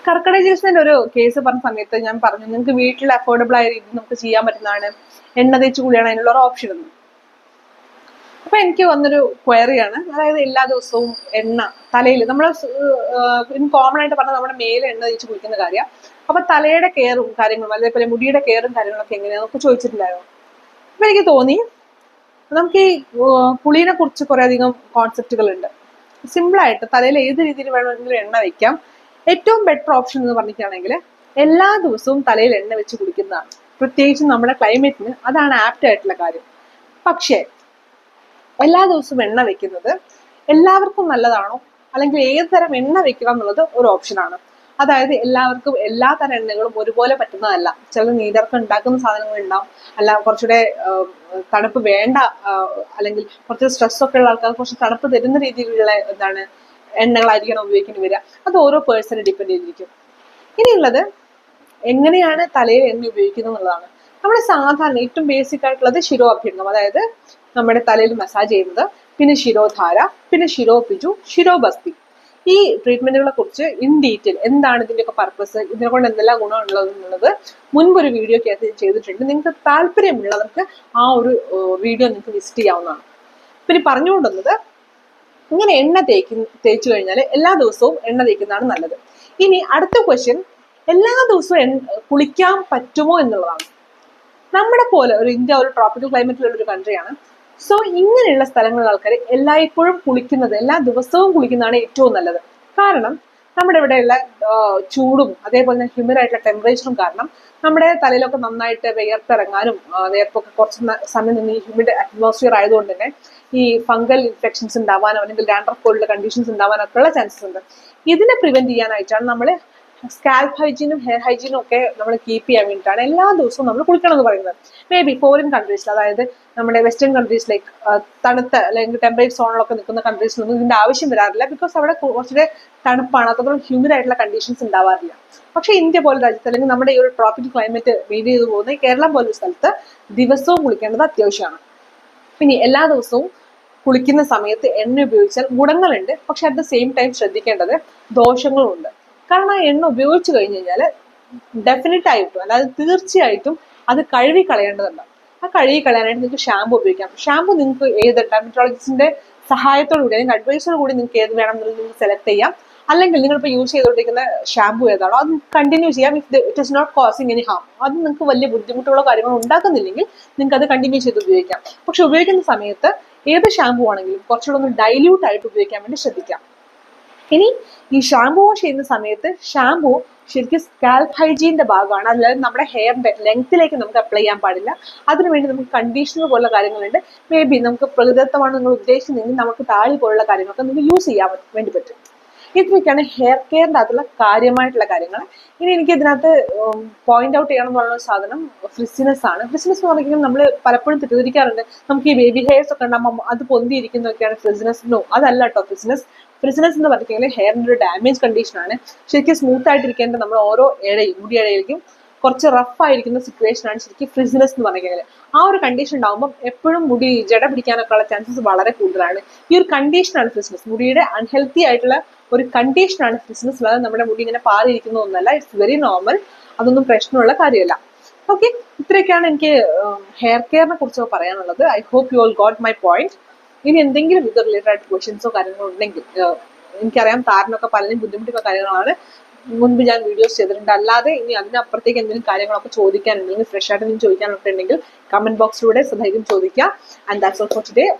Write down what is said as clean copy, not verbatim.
കർക്കിടക ഒരു കേസ് പറഞ്ഞ സമയത്ത് ഞാൻ പറഞ്ഞു നിങ്ങൾക്ക് വീട്ടിൽ അഫോർഡബിൾ ആയ രീതിയിൽ നമുക്ക് ചെയ്യാൻ പറ്റുന്നതാണ് എണ്ണ തേച്ച് കുളിയാണ് അതിനുള്ള ഒരു ഓപ്ഷൻ ഒന്നും. അപ്പൊ എനിക്ക് വന്നൊരു ക്വയറിയാണ്, അതായത് എല്ലാ ദിവസവും എണ്ണ തലയിൽ നമ്മൾ കോമൺ ആയിട്ട് പറഞ്ഞാൽ നമ്മുടെ മേലെ എണ്ണ തേച്ച് കുളിക്കുന്ന കാര്യം. അപ്പൊ തലയുടെ കെയറും കാര്യങ്ങളും അതേപോലെ മുടിയുടെ കെയറും കാര്യങ്ങളൊക്കെ എങ്ങനെയാ നമുക്ക് ചോദിച്ചിട്ടുണ്ടായിരുന്നു. അപ്പൊ എനിക്ക് തോന്നി നമുക്ക് ഈ കുളീനെ കുറിച്ച് കുറെ അധികം കോൺസെപ്റ്റുകൾ ഉണ്ട്. സിമ്പിളായിട്ട് തലയിൽ ഏത് രീതിയിൽ വേണമെങ്കിലും എണ്ണ വയ്ക്കാം. ഏറ്റവും ബെറ്റർ ഓപ്ഷൻ എന്ന് പറഞ്ഞിട്ടാണെങ്കിൽ എല്ലാ ദിവസവും തലയിൽ എണ്ണ വെച്ച് കുളിക്കുന്നതാണ്. പ്രത്യേകിച്ചും നമ്മുടെ ക്ലൈമറ്റിന് അതാണ് ആപ്റ്റ് ആയിട്ടുള്ള കാര്യം. പക്ഷേ എല്ലാ ദിവസവും എണ്ണ വെക്കുന്നത് എല്ലാവർക്കും നല്ലതാണോ, അല്ലെങ്കിൽ ഏത് തരം എണ്ണ വെക്കണം എന്നുള്ളത് ഒരു ഓപ്ഷനാണ്. അതായത് എല്ലാവർക്കും എല്ലാ തരം എണ്ണകളും ഒരുപോലെ പറ്റുന്നതല്ല. ചില നീരർക്ക് ഉണ്ടാക്കുന്ന സാധനങ്ങൾ ഉണ്ടാവും, അല്ല കുറച്ചുകൂടെ തണുപ്പ് വേണ്ട, അല്ലെങ്കിൽ കുറച്ച് സ്ട്രെസ് ഒക്കെ ഉള്ള ആൾക്കാർ കുറച്ച് തണുപ്പ് തരുന്ന രീതിയിലുള്ള എണ്ണകളായിരിക്കണം ഉപയോഗിക്കേണ്ടി വരിക. അത് ഓരോ പേഴ്സണെ ഡിപ്പെൻഡ് ചെയ്തിരിക്കും. ഇനിയുള്ളത് എങ്ങനെയാണ് തലയിൽ എണ്ണ ഉപയോഗിക്കുന്നത് എന്നുള്ളതാണ്. നമ്മുടെ സാധാരണ ഏറ്റവും ബേസിക് ആയിട്ടുള്ളത് ശിരോഅഭ്യംഗം, അതായത് നമ്മുടെ തലയിൽ മസാജ് ചെയ്യുന്നത്, പിന്നെ ശിരോധാര, പിന്നെ ശിരോപിജു, ശിരോബസ്തി. ഈ ട്രീറ്റ്മെന്റുകളെ കുറിച്ച് ഇൻ ഡീറ്റെയിൽ എന്താണ് ഇതിന്റെയൊക്കെ പർപ്പസ്, ഇതിനെ കൊണ്ട് എന്തെല്ലാം ഗുണമുള്ളത് എന്നുള്ളത് മുൻപൊരു വീഡിയോക്കകത്ത് ചെയ്തിട്ടുണ്ട്. നിങ്ങൾക്ക് താല്പര്യമുള്ളവർക്ക് ആ ഒരു വീഡിയോ നിങ്ങൾക്ക് വിസിറ്റ് ചെയ്യാവുന്നതാണ്. പിന്നെ പറഞ്ഞുകൊണ്ടുവന്നത് ഇങ്ങനെ എണ്ണ തേച്ചു കഴിഞ്ഞാൽ എല്ലാ ദിവസവും എണ്ണ തേക്കുന്നതാണ് നല്ലത്. ഇനി അടുത്ത ക്വസ്റ്റ്യൻ, എല്ലാ ദിവസവും കുളിക്കാൻ പറ്റുമോ എന്നുള്ളതാണ്. നമ്മുടെ പോലെ ഇന്ത്യ ഒരു ട്രോപ്പിക്കൽ ക്ലൈമറ്റിലുള്ള ഒരു കൺട്രിയാണ്. സോ ഇങ്ങനെയുള്ള സ്ഥലങ്ങളിലെ ആൾക്കാർ എല്ലായ്പ്പോഴും കുളിക്കുന്നത്, എല്ലാ ദിവസവും കുളിക്കുന്നതാണ് ഏറ്റവും നല്ലത്. കാരണം നമ്മുടെ ഇവിടെയുള്ള ചൂടും അതേപോലെ തന്നെ ഹ്യൂമിഡ് ആയിട്ടുള്ള ടെമ്പറേച്ചറും കാരണം നമ്മുടെ തലയിലൊക്കെ നന്നായിട്ട് വിയർത്തിറങ്ങാനും വിയർപ്പൊക്കെ കുറച്ച് സമയം നിന്ന് ഈ ഹ്യൂമിഡ് അറ്റ്മോസ്ഫിയർ ആയതുകൊണ്ട് തന്നെ ഈ ഫംഗൽ ഇൻഫെക്ഷൻസ് ഉണ്ടാവാനോ അല്ലെങ്കിൽ ഡാൻഡ്രഫ് പോലുള്ള കണ്ടീഷൻസ് ഉണ്ടാവാനോ ഒക്കെ ഉള്ള ചാൻസസ് ഉണ്ട്. ഇതിനെ പ്രിവെന്റ് ചെയ്യാനായിട്ടാണ് നമ്മൾ സ്കാൽപ്പ് ഹൈജീനും ഹെയർ ഹൈജീനും ഒക്കെ നമ്മൾ കീപ്പ് ചെയ്യാൻ വേണ്ടിയിട്ടാണ് എല്ലാ ദിവസവും നമ്മൾ കുളിക്കണം എന്ന് പറയുന്നത്. മേ ബി ഫോറിൻ കൺട്രീസിൽ, അതായത് നമ്മുടെ വെസ്റ്റേൺ കൺട്രീസ് ലൈക്ക് തണുത്ത അല്ലെങ്കിൽ ടെമ്പറേറ്റ് സോണിലൊക്കെ നിൽക്കുന്ന കൺട്രീസിലൊന്നും ഇതിന്റെ ആവശ്യം വരാറില്ല. ബിക്കോസ് അവിടെ കുറച്ചുകൂടെ തണുപ്പാണ്, അത്രത്തോളം ഹ്യൂമിഡ് ആയിട്ടുള്ള കണ്ടീഷൻസ് ഉണ്ടാവാറില്ല. പക്ഷേ ഇന്ത്യ പോലെ രാജ്യത്ത് അല്ലെങ്കിൽ നമ്മുടെ ഈ ഒരു ട്രോപ്പിക്കൽ ക്ലൈമറ്റ് മെയിൻറ്റെയിൻ ചെയ്ത് പോകുന്ന കേരളം പോലൊരു സ്ഥലത്ത് ദിവസവും കുളിക്കേണ്ടത് അത്യാവശ്യമാണ്. പിന്നെ എല്ലാ ദിവസവും കുളിക്കുന്ന സമയത്ത് എണ്ണ ഉപയോഗിച്ചാൽ ഗുണങ്ങളുണ്ട്, പക്ഷെ അറ്റ് ദ സെയിം ടൈം ശ്രദ്ധിക്കേണ്ടത് ദോഷങ്ങളും ഉണ്ട്. കാരണം ആ എണ്ണ ഉപയോഗിച്ചു കഴിഞ്ഞു കഴിഞ്ഞാൽ ഡെഫിനറ്റ് ആയിട്ടും, അതായത് തീർച്ചയായിട്ടും അത് കഴുകി കളയേണ്ടതുണ്ട്. ആ കഴുകി കളയാനായിട്ട് നിങ്ങൾക്ക് ഷാമ്പു ഉപയോഗിക്കാം. ഷാമ്പു നിങ്ങൾക്ക് ഏത് ഡെർമറ്റോളജിസ്റ്റിന്റെ സഹായത്തോടു കൂടി അല്ലെങ്കിൽ അഡ്വൈസോട് കൂടി നിങ്ങൾക്ക് ഏത് വേണം എന്നുള്ളത് നിങ്ങൾക്ക് സെലക്ട് ചെയ്യാം. അല്ലെങ്കിൽ നിങ്ങളിപ്പോൾ യൂസ് ചെയ്തുകൊണ്ടിരിക്കുന്ന ഷാമ്പു ഏതാണോ അത് കണ്ടിന്യൂ ചെയ്യാം. It is not causing any harm. അത് നിങ്ങൾക്ക് വലിയ ബുദ്ധിമുട്ടുള്ള കാര്യങ്ങൾ ഉണ്ടാക്കുന്നില്ലെങ്കിൽ നിങ്ങൾക്ക് അത് കണ്ടിന്യൂ ചെയ്ത് ഉപയോഗിക്കാം. പക്ഷെ ഉപയോഗിക്കുന്ന സമയത്ത് ഏത് ഷാമ്പു ആണെങ്കിലും കുറച്ചുകൂടെ ഒന്ന് ഡൈല്യൂട്ട് ആയിട്ട് ഉപയോഗിക്കാൻ വേണ്ടി ശ്രദ്ധിക്കാം. ഇനി ഈ ഷാമ്പു വാഷ് ചെയ്യുന്ന സമയത്ത് ഷാമ്പു ശരിക്കും സ്കാൽപ്പ് ഹൈജീന്റെ ഭാഗമാണ്. അല്ലാതെ നമ്മുടെ ഹെയറിന്റെ ലെങ്ത്തിലേക്ക് നമുക്ക് അപ്ലൈ ചെയ്യാൻ പാടില്ല. അതിനുവേണ്ടി നമുക്ക് കണ്ടീഷണർ പോലുള്ള കാര്യങ്ങളുണ്ട്. മേ ബി നമുക്ക് പ്രകൃതിദത്തമാണ് നിങ്ങൾ ഉദ്ദേശിക്കുന്നതെങ്കിൽ നമുക്ക് താഴി പോലുള്ള കാര്യങ്ങളൊക്കെ നമുക്ക് യൂസ് ചെയ്യാൻ വേണ്ടി പറ്റും. ഇത്രയൊക്കെയാണ് ഹെയർ കെയറിൻ്റെ അകത്തുള്ള കാര്യമായിട്ടുള്ള കാര്യങ്ങൾ. ഇനി എനിക്ക് ഇതിനകത്ത് പോയിന്റ് ഔട്ട് ചെയ്യണം എന്നുള്ള സാധനം ഫ്രിസിനെസ് ആണ്. ഫ്രിസിനെസ് എന്ന് പറഞ്ഞാൽ നമ്മൾ പലപ്പോഴും തെറ്റിദ്ധരിക്കാറുണ്ട്. നമുക്ക് ഈ ബേബി ഹെയർസ് ഒക്കെ ഉണ്ടാകുമ്പോൾ അത് പൊന്തിയിരിക്കുന്നതൊക്കെയാണ് ഫ്രിസിനെസ്. നോ, അതല്ല കേട്ടോ ഫ്രിസിനെസ്. ഫ്രിസിനെസ് എന്ന് പറഞ്ഞിട്ടുണ്ടെങ്കിൽ ഹെയറിൻ്റെ ഒരു ഡാമേജ് കണ്ടീഷനാണ്. ശരിക്കും സ്മൂത്ത് ആയിട്ടിരിക്കേണ്ട നമ്മൾ ഓരോ ഇഴയും മുടി ഇഴയിലേക്കും കുറച്ച് റഫ് ആയിരിക്കുന്ന സിറ്റുവേഷൻ ആണ് ശരിക്കും ഫ്രിസിനെസ് എന്ന് പറഞ്ഞിട്ടുണ്ടെങ്കിൽ. ആ ഒരു കണ്ടീഷൻ ഉണ്ടാകുമ്പോൾ എപ്പോഴും മുടി ജട പിടിക്കാനൊക്കെ ഉള്ള ചാൻസസ് വളരെ കൂടുതലാണ്. ഈ ഒരു കണ്ടീഷനാണ് ഫ്രിസിനെസ്. മുടിയുടെ അൺഹെൽത്തി ആയിട്ടുള്ള ഒരു കണ്ടീഷനാണ് ഫ്രിസിനെസ്. അല്ലാതെ നമ്മുടെ മുടി ഇങ്ങനെ പാറിയിരിക്കുന്ന ഒന്നല്ല. It's very normal. അതൊന്നും പ്രശ്നമുള്ള കാര്യമല്ല. ഓക്കെ, ഇത്രയൊക്കെയാണ് എനിക്ക് ഹെയർ കെയറിനെ കുറിച്ചൊക്കെ പറയാനുള്ളത്. I hope you all got my point. ഇനി എന്തെങ്കിലും ഇത് റിലേറ്റഡ് ആയിട്ട് ക്വസ്റ്റ്യൻസോ കാര്യങ്ങളോ ഉണ്ടെങ്കിൽ, എനിക്കറിയാം താരനൊക്കെ പലരും ബുദ്ധിമുട്ടുള്ള കാര്യങ്ങളാണ് മുൻപ് ഞാൻ വീഡിയോസ് ചെയ്തിട്ടുണ്ട്. അല്ലാതെ ഇനി അതിനപ്പുറത്തേക്ക് എന്തെങ്കിലും കാര്യങ്ങളൊക്കെ ചോദിക്കാനുണ്ടെങ്കിൽ, ഫ്രഷ് ആയിട്ട് എന്തെങ്കിലും ചോദിക്കാനൊക്കെ ഉണ്ടെങ്കിൽ കമന്റ് ബോക്സിലൂടെ സഹായിക്കും ചോദിക്കാം. And that's all for today.